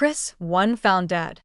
Kris Wu found dead.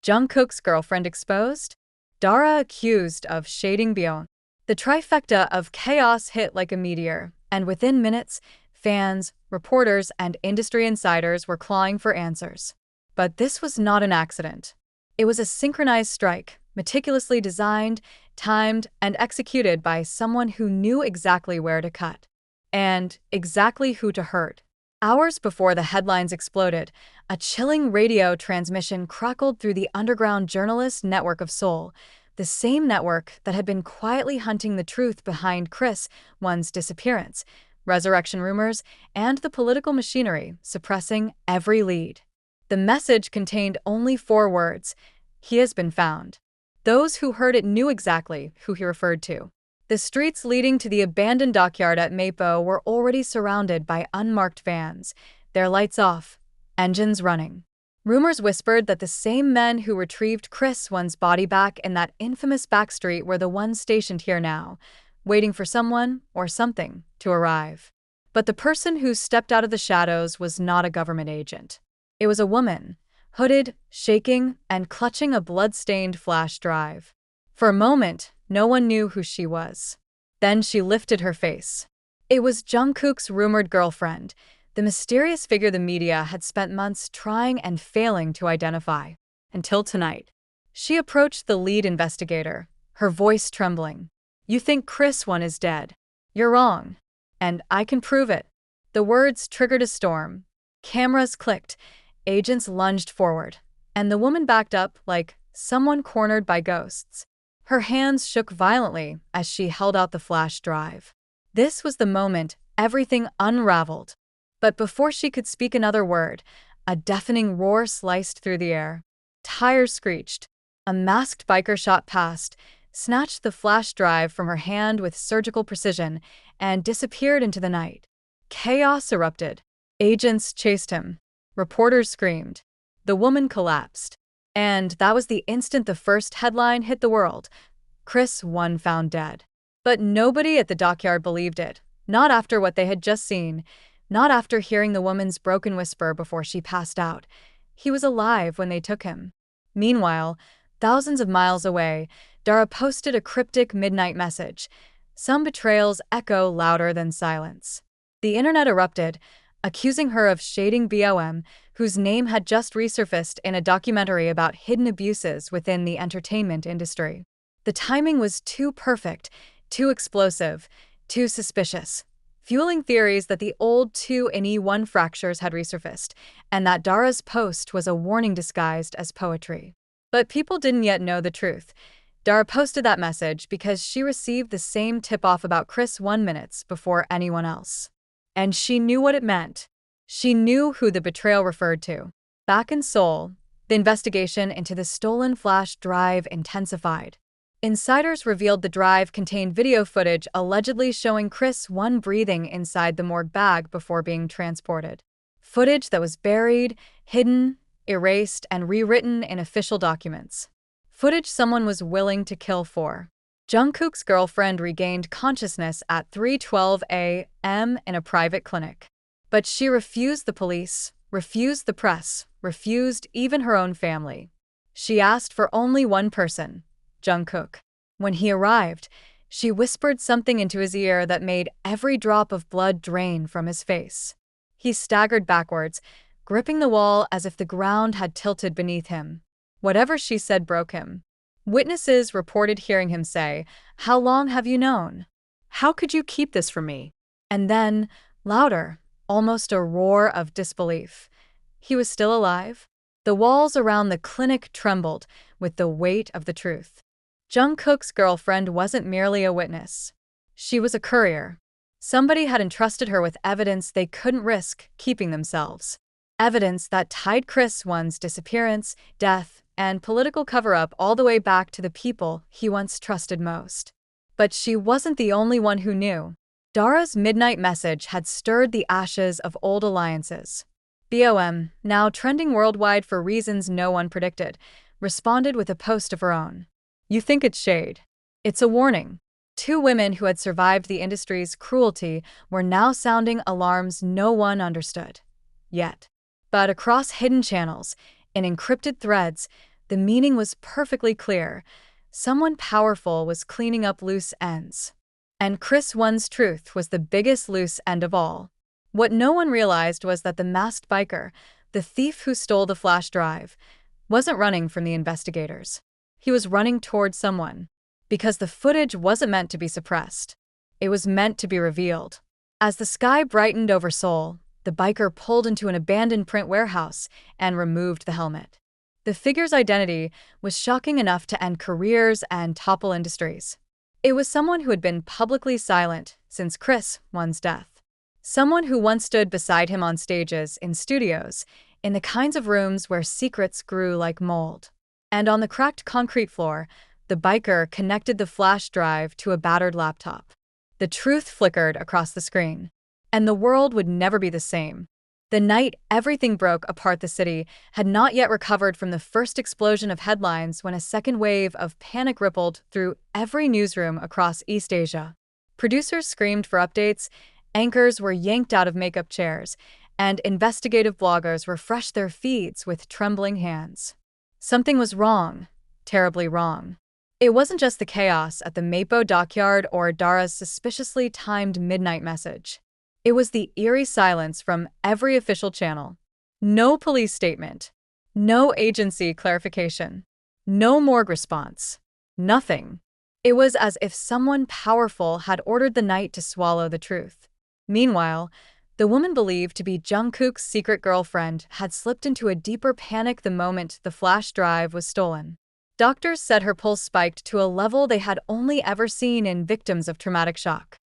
Jungkook's girlfriend exposed. Dara accused of shading Byeon. The trifecta of chaos hit like a meteor, and within minutes, fans, reporters, and industry insiders were clawing for answers. But this was not an accident. It was a synchronized strike, meticulously designed, timed, and executed by someone who knew exactly where to cut and exactly who to hurt. Hours before the headlines exploded, a chilling radio transmission crackled through the underground journalist network of Seoul, the same network that had been quietly hunting the truth behind Kris Wu's disappearance, resurrection rumors, and the political machinery suppressing every lead. The message contained only 4 words: "He has been found." Those who heard it knew exactly who he referred to. The streets leading to the abandoned dockyard at KPopScandal were already surrounded by unmarked vans, their lights off, engines running. Rumors whispered that the same men who retrieved Kris Wu's body back in that infamous backstreet were the ones stationed here now, waiting for someone or something to arrive. But the person who stepped out of the shadows was not a government agent. It was a woman, hooded, shaking, and clutching a blood-stained flash drive. For a moment, no one knew who she was. Then she lifted her face. It was Jungkook's rumored girlfriend, the mysterious figure the media had spent months trying and failing to identify. Until tonight. She approached the lead investigator, her voice trembling. "You think Kris Wu is dead? You're wrong. And I can prove it." The words triggered a storm. Cameras clicked, agents lunged forward, and the woman backed up like someone cornered by ghosts. Her hands shook violently as she held out the flash drive. This was the moment everything unraveled. But before she could speak another word, a deafening roar sliced through the air. Tires screeched. A masked biker shot past, snatched the flash drive from her hand with surgical precision, and disappeared into the night. Chaos erupted. Agents chased him. Reporters screamed. The woman collapsed. And that was the instant the first headline hit the world: Kris Wu found dead. But nobody at the dockyard believed it, not after what they had just seen, not after hearing the woman's broken whisper before she passed out. He was alive when they took him. Meanwhile, thousands of miles away, Dara posted a cryptic midnight message. Some betrayals echo louder than silence. The internet erupted, accusing her of shading Byeon, whose name had just resurfaced in a documentary about hidden abuses within the entertainment industry. The timing was too perfect, too explosive, too suspicious, fueling theories that the old 2-in-1 fractures had resurfaced, and that Dara's post was a warning disguised as poetry. But people didn't yet know the truth. Dara posted that message because she received the same tip-off about Kris 1 minutes before anyone else. And she knew what it meant. She knew who the betrayal referred to. Back in Seoul, the investigation into the stolen flash drive intensified. Insiders revealed the drive contained video footage allegedly showing Kris Wu breathing inside the morgue bag before being transported. Footage that was buried, hidden, erased, and rewritten in official documents. Footage someone was willing to kill for. Jungkook's girlfriend regained consciousness at 3:12 a.m. in a private clinic. But she refused the police, refused the press, refused even her own family. She asked for only one person: Jungkook. When he arrived, she whispered something into his ear that made every drop of blood drain from his face. He staggered backwards, gripping the wall as if the ground had tilted beneath him. Whatever she said broke him. Witnesses reported hearing him say, "How long have you known? How could you keep this from me?" And then, louder, almost a roar of disbelief: he was still alive? The walls around the clinic trembled with the weight of the truth. Jungkook's girlfriend wasn't merely a witness. She was a courier. Somebody had entrusted her with evidence they couldn't risk keeping themselves. Evidence that tied Kris Wu's disappearance, death, and political cover-up all the way back to the people he once trusted most. But she wasn't the only one who knew. Dara's midnight message had stirred the ashes of old alliances. Byeon, now trending worldwide for reasons no one predicted, responded with a post of her own. "You think it's shade? It's a warning." 2 women who had survived the industry's cruelty were now sounding alarms no one understood. Yet. But across hidden channels, in encrypted threads, the meaning was perfectly clear. Someone powerful was cleaning up loose ends. And Kris Wu's truth was the biggest loose end of all. What no one realized was that the masked biker, the thief who stole the flash drive, wasn't running from the investigators. He was running toward someone. Because the footage wasn't meant to be suppressed. It was meant to be revealed. As the sky brightened over Seoul, the biker pulled into an abandoned print warehouse and removed the helmet. The figure's identity was shocking enough to end careers and topple industries. It was someone who had been publicly silent since Kris Wu's death. Someone who once stood beside him on stages, in studios, in the kinds of rooms where secrets grew like mold. And on the cracked concrete floor, the biker connected the flash drive to a battered laptop. The truth flickered across the screen. And the world would never be the same. The night everything broke apart, the city had not yet recovered from the first explosion of headlines when a second wave of panic rippled through every newsroom across East Asia. Producers screamed for updates, anchors were yanked out of makeup chairs, and investigative bloggers refreshed their feeds with trembling hands. Something was wrong, terribly wrong. It wasn't just the chaos at the Mapo dockyard or Dara's suspiciously timed midnight message. It was the eerie silence from every official channel. No police statement. No agency clarification. No morgue response. Nothing. It was as if someone powerful had ordered the night to swallow the truth. Meanwhile, the woman believed to be Jungkook's secret girlfriend had slipped into a deeper panic the moment the flash drive was stolen. Doctors said her pulse spiked to a level they had only ever seen in victims of traumatic shock.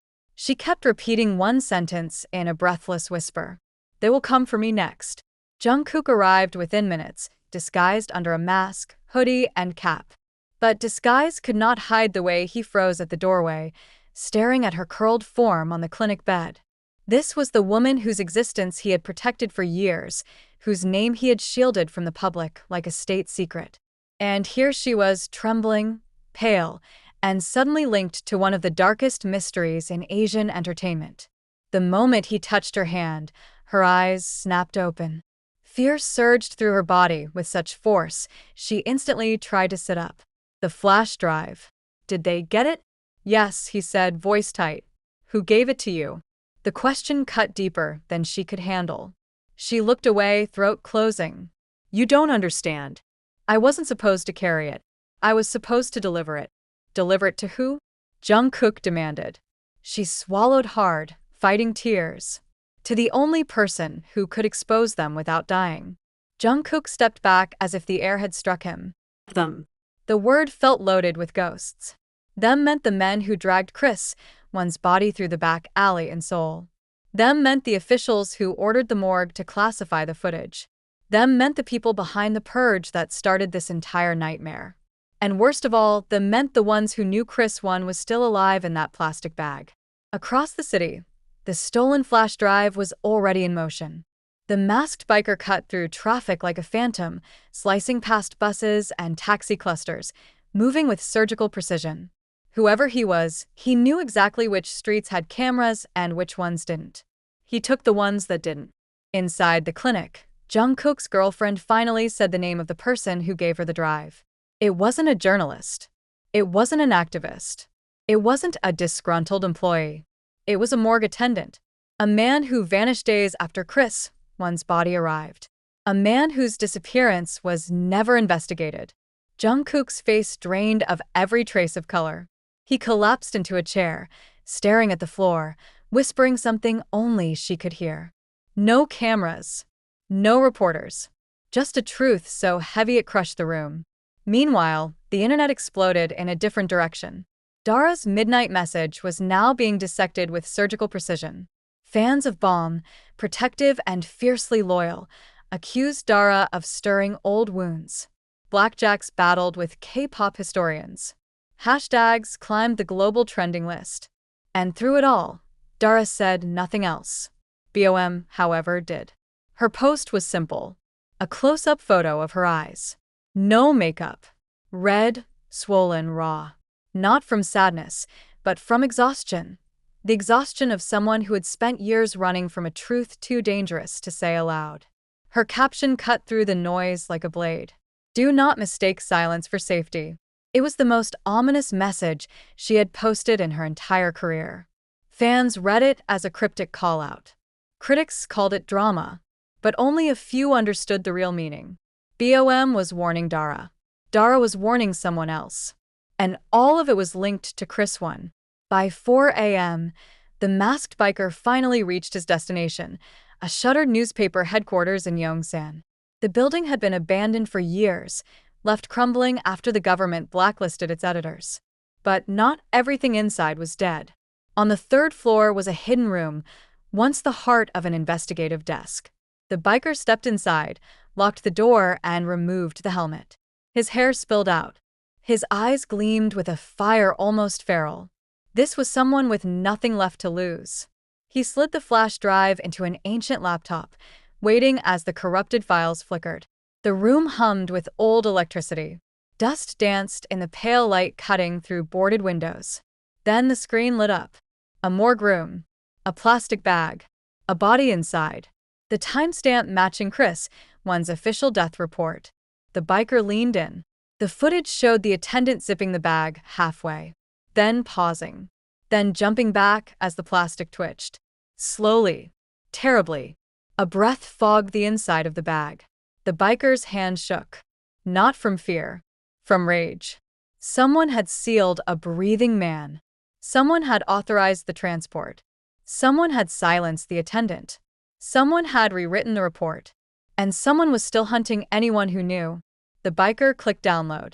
She kept repeating one sentence in a breathless whisper. "They will come for me next." Jungkook arrived within minutes, disguised under a mask, hoodie, and cap. But disguise could not hide the way he froze at the doorway, staring at her curled form on the clinic bed. This was the woman whose existence he had protected for years, whose name he had shielded from the public like a state secret. And here she was, trembling, pale, and suddenly linked to one of the darkest mysteries in Asian entertainment. The moment he touched her hand, her eyes snapped open. Fear surged through her body with such force, she instantly tried to sit up. The flash drive. Did they get it? Yes, he said, voice tight. Who gave it to you? The question cut deeper than she could handle. She looked away, throat closing. You don't understand. I wasn't supposed to carry it. I was supposed to deliver it. Deliver it to who? Jungkook demanded. She swallowed hard, fighting tears. To the only person who could expose them without dying. Jungkook stepped back as if the air had struck him. Them. The word felt loaded with ghosts. Them meant the men who dragged Kris Wu's body through the back alley in Seoul. Them meant the officials who ordered the morgue to classify the footage. Them meant the people behind the purge that started this entire nightmare. And worst of all, them meant the ones who knew Kris Wu was still alive in that plastic bag. Across the city, the stolen flash drive was already in motion. The masked biker cut through traffic like a phantom, slicing past buses and taxi clusters, moving with surgical precision. Whoever he was, he knew exactly which streets had cameras and which ones didn't. He took the ones that didn't. Inside the clinic, Jungkook's girlfriend finally said the name of the person who gave her the drive. It wasn't a journalist. It wasn't an activist. It wasn't a disgruntled employee. It was a morgue attendant. A man who vanished days after Kris Wu's body arrived. A man whose disappearance was never investigated. Jungkook's face drained of every trace of color. He collapsed into a chair, staring at the floor, whispering something only she could hear. No cameras. No reporters. Just a truth so heavy it crushed the room. Meanwhile, the internet exploded in a different direction. Dara's midnight message was now being dissected with surgical precision. Fans of Bomb, protective and fiercely loyal, accused Dara of stirring old wounds. Blackjacks battled with K-pop historians. Hashtags climbed the global trending list. And through it all, Dara said nothing else. BOM, however, did. Her post was simple. A close-up photo of her eyes. No makeup. Red, swollen, raw. Not from sadness, but from exhaustion. The exhaustion of someone who had spent years running from a truth too dangerous to say aloud. Her caption cut through the noise like a blade. "Do not mistake silence for safety." It was the most ominous message she had posted in her entire career. Fans read it as a cryptic call-out. Critics called it drama, but only a few understood the real meaning. BOM was warning Dara. Dara was warning someone else. And all of it was linked to Kris Wu. By 4 a.m., the masked biker finally reached his destination, a shuttered newspaper headquarters in Yongsan. The building had been abandoned for years, left crumbling after the government blacklisted its editors. But not everything inside was dead. On the third floor was a hidden room, once the heart of an investigative desk. The biker stepped inside, locked the door, and removed the helmet. His hair spilled out. His eyes gleamed with a fire almost feral. This was someone with nothing left to lose. He slid the flash drive into an ancient laptop, waiting as the corrupted files flickered. The room hummed with old electricity. Dust danced in the pale light cutting through boarded windows. Then the screen lit up. A morgue room. A plastic bag. A body inside. The timestamp matching Kris Wu's official death report. The biker leaned in. The footage showed the attendant zipping the bag halfway, then pausing, then jumping back as the plastic twitched. Slowly, terribly. A breath fogged the inside of the bag. The biker's hand shook. Not from fear, from rage. Someone had sealed a breathing man. Someone had authorized the transport. Someone had silenced the attendant. Someone had rewritten the report. And someone was still hunting anyone who knew. The biker clicked download.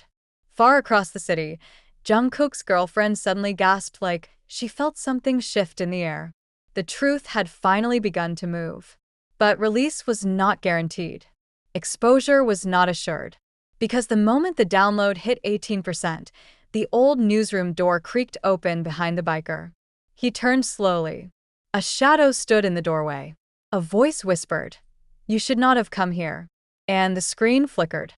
Far across the city, Jungkook's girlfriend suddenly gasped like she felt something shift in the air. The truth had finally begun to move. But release was not guaranteed. Exposure was not assured. Because the moment the download hit 18%, the old newsroom door creaked open behind the biker. He turned slowly. A shadow stood in the doorway. A voice whispered, "You should not have come here." And the screen flickered.